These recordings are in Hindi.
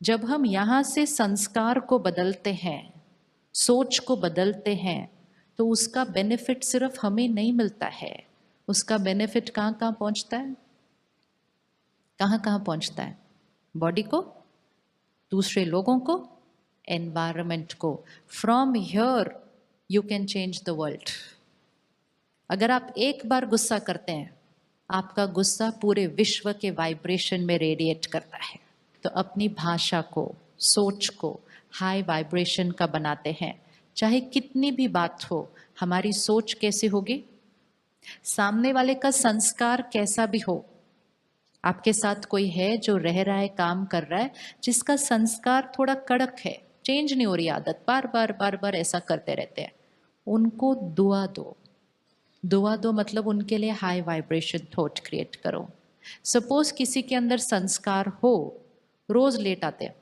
जब हम यहाँ से संस्कार को बदलते हैं, सोच को बदलते हैं, तो उसका बेनिफिट सिर्फ हमें नहीं मिलता है, उसका बेनिफिट कहाँ कहाँ पहुँचता है? कहाँ कहाँ पहुँचता है? बॉडी को, दूसरे लोगों को, एनवायरमेंट को। From here you can change the world. अगर आप एक बार गुस्सा करते हैं, आपका गुस्सा पूरे विश्व के वाइब्रेशन में रेडिएट करता है। तो अपनी भाषा को, सोच को हाई वाइब्रेशन का बनाते हैं। चाहे कितनी भी बात हो, हमारी सोच कैसी होगी, सामने वाले का संस्कार कैसा भी हो। आपके साथ कोई है जो रह रहा है, काम कर रहा है, जिसका संस्कार थोड़ा कड़क है, चेंज नहीं हो रही आदत, बार बार बार बार ऐसा करते रहते हैं, उनको दुआ दो। दुआ दो मतलब उनके लिए हाई वाइब्रेशन थॉट क्रिएट करो। सपोज किसी के अंदर संस्कार हो, रोज लेट आते हैं,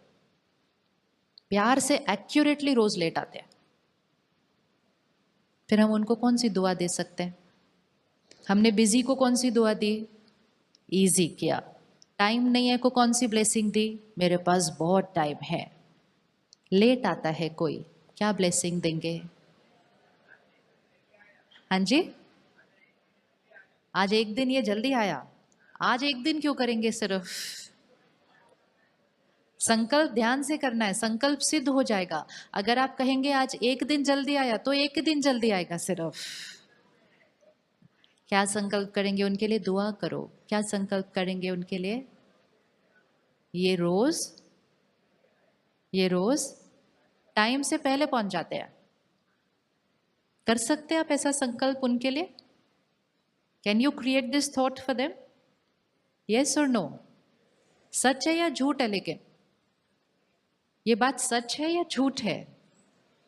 प्यार से एक्यूरेटली रोज लेट आते हैं, फिर हम उनको कौन सी दुआ दे सकते हैं? हमने बिजी को कौन सी दुआ दी? इजी किया। टाइम नहीं है को कौन सी ब्लेसिंग दी? मेरे पास बहुत टाइम है। लेट आता है कोई, क्या ब्लेसिंग देंगे? हाँ जी, आज एक दिन ये जल्दी आया, आज एक दिन क्यों करेंगे? सिर्फ संकल्प ध्यान से करना है, संकल्प सिद्ध हो जाएगा। अगर आप कहेंगे आज एक दिन जल्दी आया, तो एक दिन जल्दी आएगा सिर्फ। क्या संकल्प करेंगे उनके लिए? दुआ करो। क्या संकल्प करेंगे उनके लिए? ये रोज टाइम से पहले पहुंच जाते हैं। कर सकते हैं आप ऐसा संकल्प उनके लिए? Can you create this thought for them? Yes और नो? सच है या झूठ है? लेकिन ये बात सच है या झूठ है?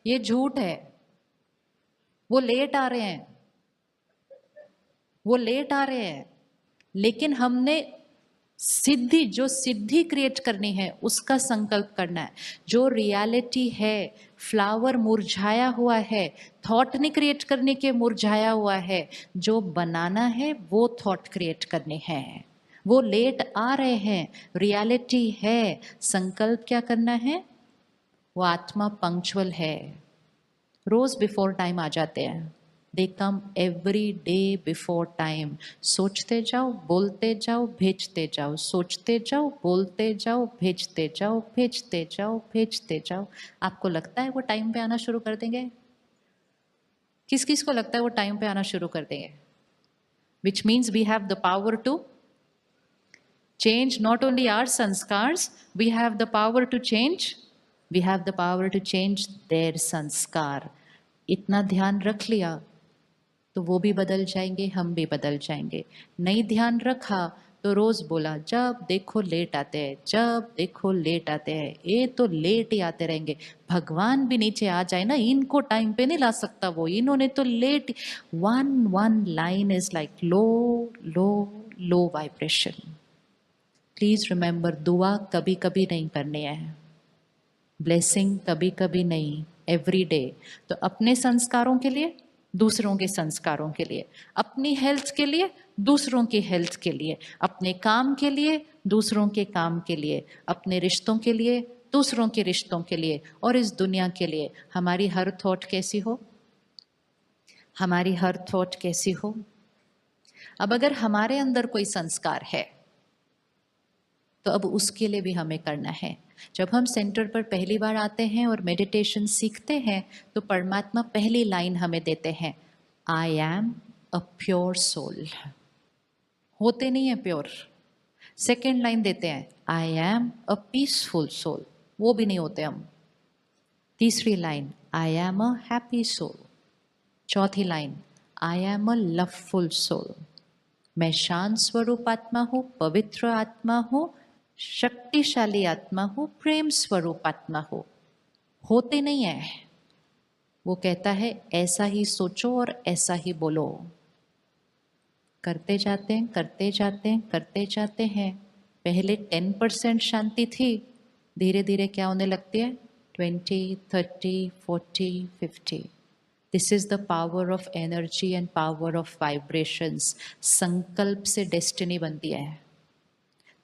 ये झूठ है। वो लेट आ रहे हैं, वो लेट आ रहे हैं, लेकिन हमने सिद्धि क्रिएट करनी है, उसका संकल्प करना है। जो रियलिटी है, फ्लावर मुरझाया हुआ है, थॉट नहीं क्रिएट करने के मुरझाया हुआ है। जो बनाना है वो थॉट क्रिएट करने हैं। वो लेट आ रहे हैं, रियलिटी है, संकल्प क्या करना है? वो आत्मा पंक्चुअल है, रोज बिफोर टाइम आ जाते हैं। They come every day before time. सोचते जाओ, बोलते जाओ, भेजते जाओ, सोचते जाओ, बोलते जाओ, भेजते जाओ, भेजते जाओ, भेजते जाओ। आपको लगता है वो टाइम पे आना शुरू कर देंगे? किस किस को लगता है वो टाइम पे आना शुरू कर देंगे? Which means we have the power to change not only our sanskars, we have the power to change, we have the power to change their sanskar. इतना ध्यान रख लिया तो वो भी बदल जाएंगे, हम भी बदल जाएंगे। नहीं ध्यान रखा तो रोज बोला जब देखो लेट आते हैं, जब देखो लेट आते हैं, ये तो लेट ही आते रहेंगे। भगवान भी नीचे आ जाए ना, इनको टाइम पे नहीं ला सकता वो, इन्होंने तो late. One line is like low low low vibration. Please remember, दुआ कभी कभी नहीं करनी है, ब्लेसिंग कभी कभी नहीं, एवरी डे। तो अपने संस्कारों के लिए, दूसरों के संस्कारों के लिए, अपनी हेल्थ के लिए, दूसरों की हेल्थ के लिए, अपने काम के लिए, दूसरों के काम के लिए, अपने रिश्तों के लिए, दूसरों के रिश्तों के लिए, और इस दुनिया के लिए। हमारी हर थॉट कैसी हो? हमारी हर थॉट कैसी हो? अब अगर हमारे अंदर कोई संस्कार है, तो अब उसके लिए भी हमें करना है। जब हम सेंटर पर पहली बार आते हैं और मेडिटेशन सीखते हैं, तो परमात्मा पहली लाइन हमें देते हैं, I am a pure soul. होते नहीं है प्योर। सेकेंड लाइन देते हैं, I am a peaceful soul, वो भी नहीं होते हम। तीसरी line, I am a happy soul. चौथी line, I am a loveful soul. मैं शांत स्वरूप आत्मा हूँ, पवित्र आत्मा हूँ, शक्तिशाली आत्मा हूँ, प्रेम स्वरूप आत्मा हूँ। होते नहीं है। वो कहता है ऐसा ही सोचो और ऐसा ही बोलो। करते जाते हैं, करते जाते हैं, करते जाते हैं। पहले 10% शांति थी, धीरे धीरे क्या होने लगती है? 20, 30, 40, 50। This is the power of energy and power of vibrations. संकल्प से डेस्टिनी बनती है।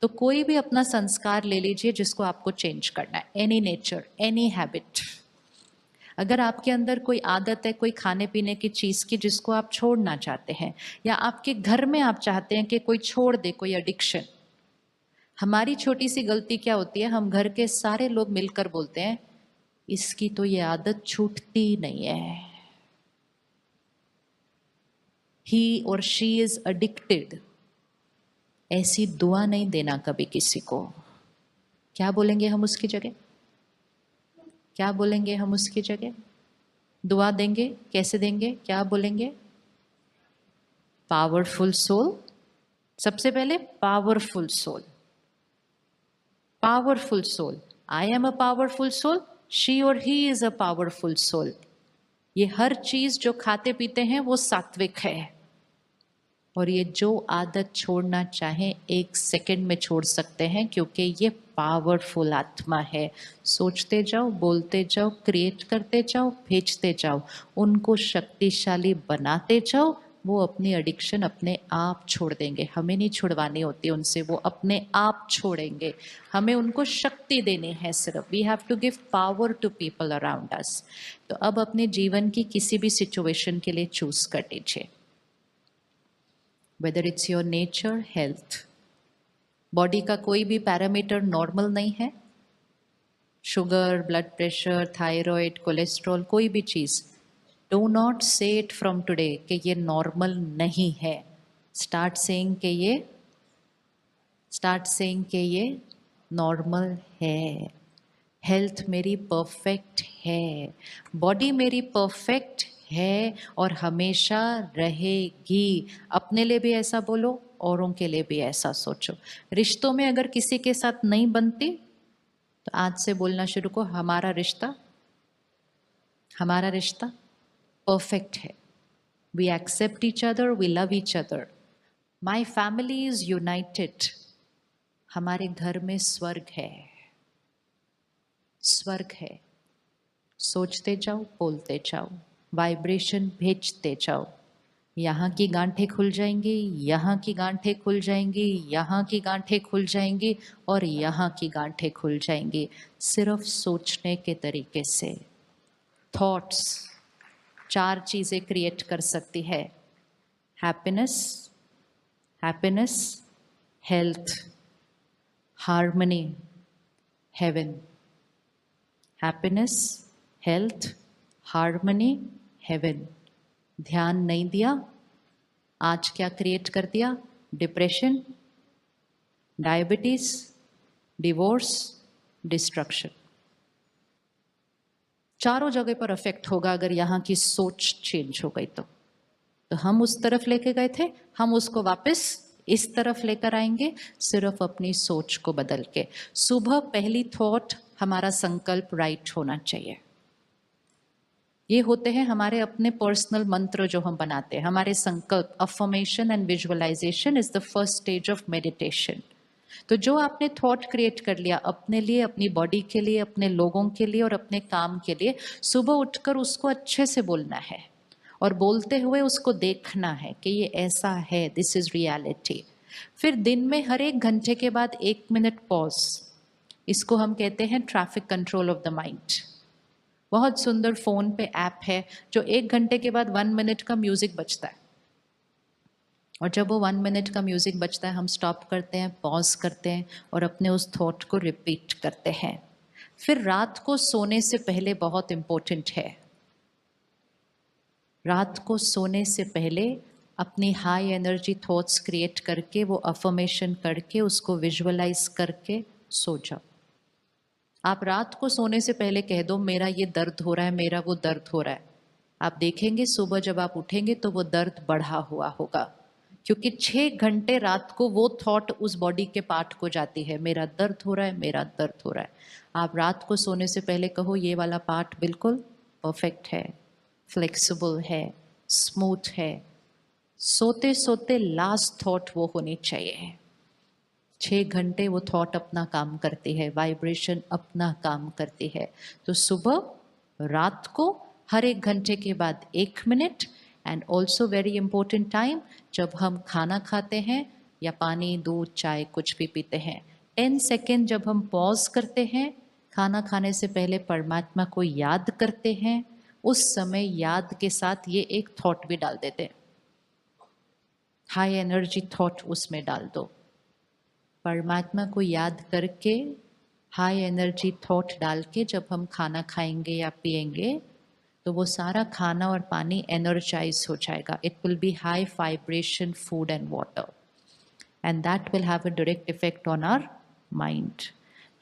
तो कोई भी अपना संस्कार ले लीजिए जिसको आपको चेंज करना है, एनी नेचर, एनी हैबिट। अगर आपके अंदर कोई आदत है कोई खाने पीने की चीज़ की जिसको आप छोड़ना चाहते हैं, या आपके घर में आप चाहते हैं कि कोई छोड़ दे कोई एडिक्शन। हमारी छोटी सी गलती क्या होती है, हम घर के सारे लोग मिलकर बोलते हैं इसकी तो ये आदत छूटती नहीं है, ही और शी इज अडिक्टेड। ऐसी दुआ नहीं देना कभी किसी को। क्या बोलेंगे हम उसकी जगह? क्या बोलेंगे हम उसकी जगह? दुआ देंगे, कैसे देंगे, क्या बोलेंगे? Powerful soul. सबसे पहले powerful soul, powerful soul. I am a powerful soul, she और he is a powerful soul. ये हर चीज जो खाते पीते हैं वो सात्विक है, और ये जो आदत छोड़ना चाहे 1 सेकंड में छोड़ सकते हैं, क्योंकि ये पावरफुल आत्मा है। सोचते जाओ, बोलते जाओ, क्रिएट करते जाओ, भेजते जाओ, उनको शक्तिशाली बनाते जाओ। वो अपनी एडिक्शन अपने आप छोड़ देंगे, हमें नहीं छुड़वानी होती उनसे, वो अपने आप छोड़ेंगे। हमें उनको शक्ति देनी है सिर्फ। We have to give power to people around us. तो अब अपने जीवन की किसी भी सिचुएशन के लिए चूज कर लीजिए, whether it's your nature, health. Body का कोई भी पैरामीटर नॉर्मल नहीं है, sugar, blood pressure, thyroid, cholesterol, कोई भी चीज़। डू नॉट से इट फ्रॉम टुडे कि ये नॉर्मल नहीं है। स्टार्ट सेइंग कि ये नॉर्मल है। हेल्थ मेरी परफेक्ट है, बॉडी मेरी परफेक्ट है और हमेशा रहेगी। अपने लिए भी ऐसा बोलो, औरों के लिए भी ऐसा सोचो। रिश्तों में अगर किसी के साथ नहीं बनती तो आज से बोलना शुरू करो, हमारा रिश्ता परफेक्ट है। We accept each other, we love each other, my family is united. हमारे घर में स्वर्ग है, स्वर्ग है। सोचते जाओ, बोलते जाओ, वाइब्रेशन भेजते जाओ। यहाँ की गांठें खुल जाएंगी, यहाँ की गांठें खुल जाएंगी, यहाँ की गांठें खुल जाएंगी और यहाँ की गांठें खुल जाएंगी, सिर्फ सोचने के तरीके से। थॉट्स 4 चीज़ें क्रिएट कर सकती है, happiness, happiness, health, harmony, heaven. Happiness, health, harmony, heaven. ध्यान नहीं दिया, आज क्या क्रिएट कर दिया? Depression, diabetes, divorce, destruction. चारों जगह पर अफेक्ट होगा अगर यहाँ की सोच चेंज हो गई तो हम उस तरफ लेके गए थे, हम उसको वापस इस तरफ लेकर आएंगे, सिर्फ अपनी सोच को बदल के। सुबह पहली थॉट हमारा संकल्प राइट होना चाहिए। ये होते हैं हमारे अपने पर्सनल मंत्र जो हम बनाते हैं, हमारे संकल्प। Affirmation and visualisation is the first stage of meditation. तो जो आपने थॉट क्रिएट कर लिया अपने लिए, अपनी बॉडी के लिए, अपने लोगों के लिए और अपने काम के लिए, सुबह उठकर उसको अच्छे से बोलना है और बोलते हुए उसको देखना है कि ये ऐसा है, दिस इज रियलिटी। फिर दिन में हर 1 घंटे के बाद 1 मिनट पॉज, इसको हम कहते हैं traffic control of the mind. बहुत सुंदर फोन पे ऐप है जो 1 घंटे के बाद 1 मिनट का म्यूजिक बजता है, और जब वो 1 मिनट का म्यूजिक बजता है हम स्टॉप करते हैं, पॉज करते हैं और अपने उस थॉट को रिपीट करते हैं। फिर रात को सोने से पहले बहुत इम्पोर्टेंट है, रात को सोने से पहले अपनी हाई एनर्जी थॉट्स क्रिएट करके, वो अफर्मेशन करके, उसको विजुअलाइज करके सो जाओ। आप रात को सोने से पहले कह दो मेरा ये दर्द हो रहा है, मेरा वो दर्द हो रहा है। आप देखेंगे सुबह जब आप उठेंगे तो वो दर्द बढ़ा हुआ होगा, क्योंकि 6 घंटे रात को वो थॉट उस बॉडी के पार्ट को जाती है, मेरा दर्द हो रहा है, मेरा दर्द हो रहा है। आप रात को सोने से पहले कहो ये वाला पार्ट बिल्कुल परफेक्ट है, फ्लेक्सिबल है, स्मूथ है। सोते सोते लास्ट थॉट वो होनी चाहिए। 6 घंटे वो थॉट अपना काम करती है, वाइब्रेशन अपना काम करती है। तो सुबह, रात को, हर 1 घंटे के बाद 1 minute, and also very important time जब हम खाना खाते हैं या पानी, दूध, चाय कुछ भी पीते हैं, 10 सेकेंड जब हम पॉज करते हैं, खाना खाने से पहले परमात्मा को याद करते हैं, उस समय याद के साथ ये एक थॉट भी डाल देते हैं, हाई एनर्जी थॉट उसमें डाल दो। परमात्मा को याद करके हाई एनर्जी थॉट डाल के जब हम खाना खाएंगे या पिएंगे तो वो सारा खाना और पानी एनर्जाइज हो जाएगा। It will be high vibration food and water and that will have a direct effect on our mind,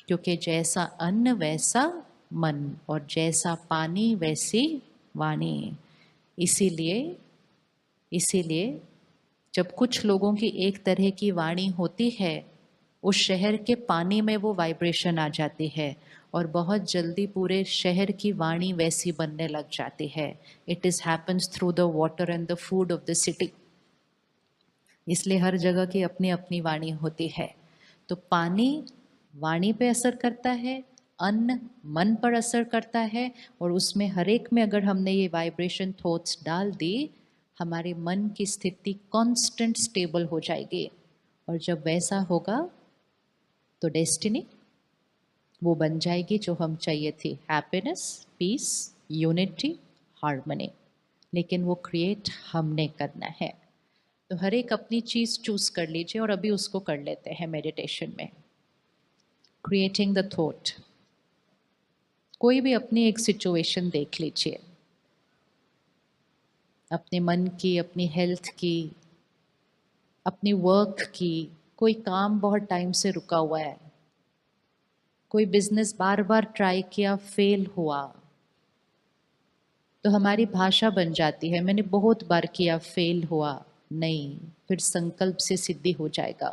क्योंकि जैसा अन्न वैसा मन और जैसा पानी वैसी वाणी। इसीलिए इसीलिए जब कुछ लोगों की एक तरह की वाणी होती है, उस शहर के पानी में वो वाइब्रेशन आ जाती है और बहुत जल्दी पूरे शहर की वाणी वैसी बनने लग जाती है। It is happens through the water and the food of the city. इसलिए हर जगह की अपनी अपनी वाणी होती है। तो पानी वाणी पे असर करता है, अन्न मन पर असर करता है, और उसमें हर एक में अगर हमने ये वाइब्रेशन थॉट्स डाल दी, हमारे मन की स्थिति कांस्टेंट स्टेबल हो जाएगी। और जब वैसा होगा तो डेस्टिनी वो बन जाएगी जो हम चाहिए थी, हैप्पीनेस, पीस, यूनिटी, हार्मनी। लेकिन वो क्रिएट हमने करना है। तो हर एक अपनी चीज चूज कर लीजिए और अभी उसको कर लेते हैं मेडिटेशन में। Creating the thought. कोई भी अपनी एक सिचुएशन देख लीजिए, अपने मन की, अपनी हेल्थ की, अपनी वर्क की। कोई काम बहुत टाइम से रुका हुआ है, कोई बिजनेस बार बार ट्राई किया, फेल हुआ, तो हमारी भाषा बन जाती है, मैंने बहुत बार किया, फेल हुआ। नहीं, फिर संकल्प से सिद्धि हो जाएगा।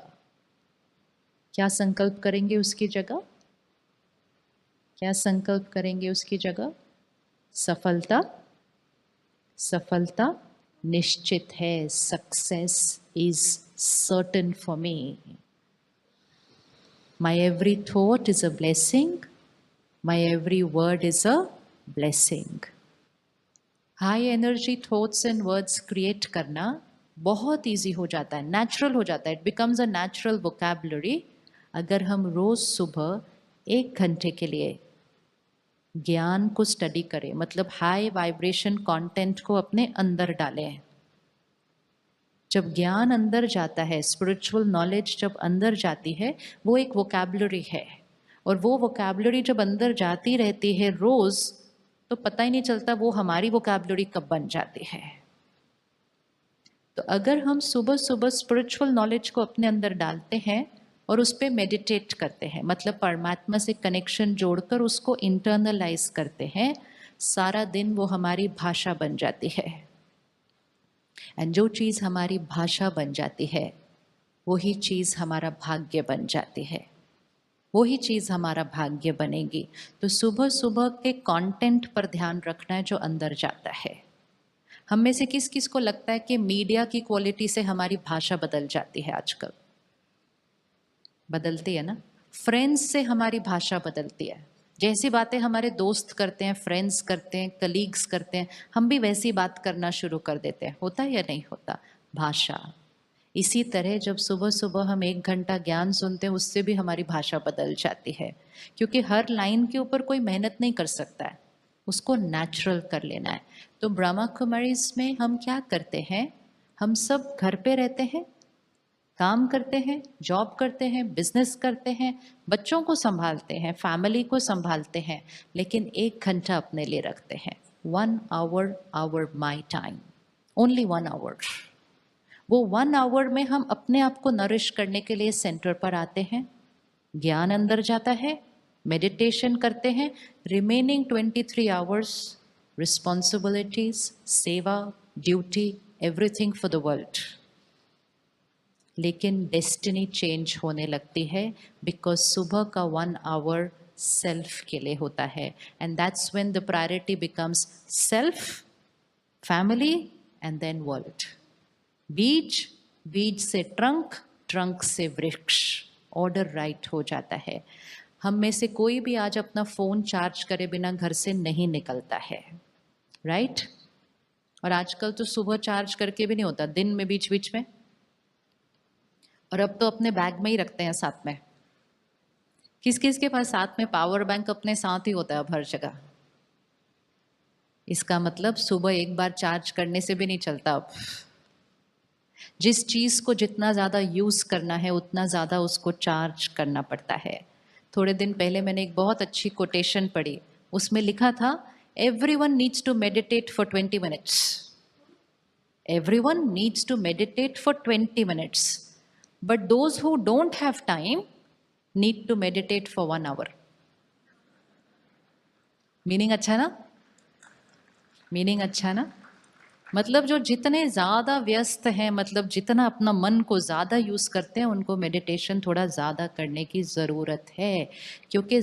क्या संकल्प करेंगे उसकी जगह? क्या संकल्प करेंगे उसकी जगह? सफलता। सफलता निश्चित है। Success is certain for me. My every thought is a blessing. My every word is a blessing. High energy thoughts and words create करना बहुत इजी हो जाता है, नेचुरल हो जाता है। It becomes a natural vocabulary अगर हम रोज सुबह 1 घंटे के लिए ज्ञान को स्टडी करें, मतलब हाई वाइब्रेशन कंटेंट को अपने अंदर डालें। जब ज्ञान अंदर जाता है, स्पिरिचुअल नॉलेज जब अंदर जाती है, वो एक वोकैबुलरी है, और वो वोकैबुलरी जब अंदर जाती रहती है रोज, तो पता ही नहीं चलता वो हमारी वोकैबुलरी कब बन जाती है। तो अगर हम सुबह सुबह स्पिरिचुअल नॉलेज को अपने अंदर डालते हैं और उस पर मेडिटेट करते हैं, मतलब परमात्मा से कनेक्शन जोड़कर उसको इंटरनलाइज करते हैं, सारा दिन वो हमारी भाषा बन जाती है। एंड जो चीज़ हमारी भाषा बन जाती है, वही चीज़ हमारा भाग्य बन जाती है, वही चीज़ हमारा भाग्य बनेगी। तो सुबह सुबह के कंटेंट पर ध्यान रखना है जो अंदर जाता है। हम में से किस किस को लगता है कि मीडिया की क्वालिटी से हमारी भाषा बदल जाती है? आजकल बदलती है ना। फ्रेंड्स से हमारी भाषा बदलती है। जैसी बातें हमारे दोस्त करते हैं, फ्रेंड्स करते हैं, कलीग्स करते हैं, हम भी वैसी बात करना शुरू कर देते हैं। होता है या नहीं होता? भाषा। इसी तरह जब सुबह सुबह हम 1 घंटा ज्ञान सुनते हैं, उससे भी हमारी भाषा बदल जाती है, क्योंकि हर लाइन के ऊपर कोई मेहनत नहीं कर सकता है, उसको नेचुरल कर लेना है। तो ब्रह्मा कुमारीज में हम क्या करते हैं? हम सब घर पे रहते हैं, काम करते हैं, जॉब करते हैं, बिजनेस करते हैं, बच्चों को संभालते हैं, फैमिली को संभालते हैं, लेकिन 1 घंटा अपने लिए रखते हैं। 1 hour, our my time, only 1 hour। वो 1 hour में हम अपने आप को नरिश करने के लिए सेंटर पर आते हैं, ज्ञान अंदर जाता है, मेडिटेशन करते हैं। रिमेनिंग 23 hours रिस्पॉन्सिबिलिटीज, सेवा, duty, everything for the world. लेकिन डेस्टिनी चेंज होने लगती है, बिकॉज सुबह का 1 hour सेल्फ के लिए होता है, and that's when the priority becomes self, family and then world. बीज, बीज से ट्रंक, ट्रंक से वृक्ष, ऑर्डर राइट हो जाता है। हम में से कोई भी आज अपना फोन चार्ज करे बिना घर से नहीं निकलता है, राइट? और आजकल तो सुबह चार्ज करके भी नहीं होता, दिन में बीच बीच में। और अब तो अपने बैग में ही रखते हैं साथ में। किस किस के पास साथ में पावर बैंक अपने साथ ही होता है अब हर जगह। इसका मतलब सुबह एक बार चार्ज करने से भी नहीं चलता अब। जिस चीज को जितना ज्यादा यूज करना है उतना ज्यादा उसको चार्ज करना पड़ता है। थोड़े दिन पहले मैंने एक बहुत अच्छी कोटेशन पढ़ी, उसमें लिखा था everyone needs to meditate for 20 minutes. Everyone needs to meditate for 20 minutes, but those who don't have time need to meditate for 1 hour. Meaning अच्छा ना? मीनिंग अच्छा ना? मतलब जो जितने ज़्यादा व्यस्त हैं, मतलब जितना अपना मन को ज़्यादा यूज़ करते हैं, उनको मेडिटेशन थोड़ा ज़्यादा करने की ज़रूरत है, क्योंकि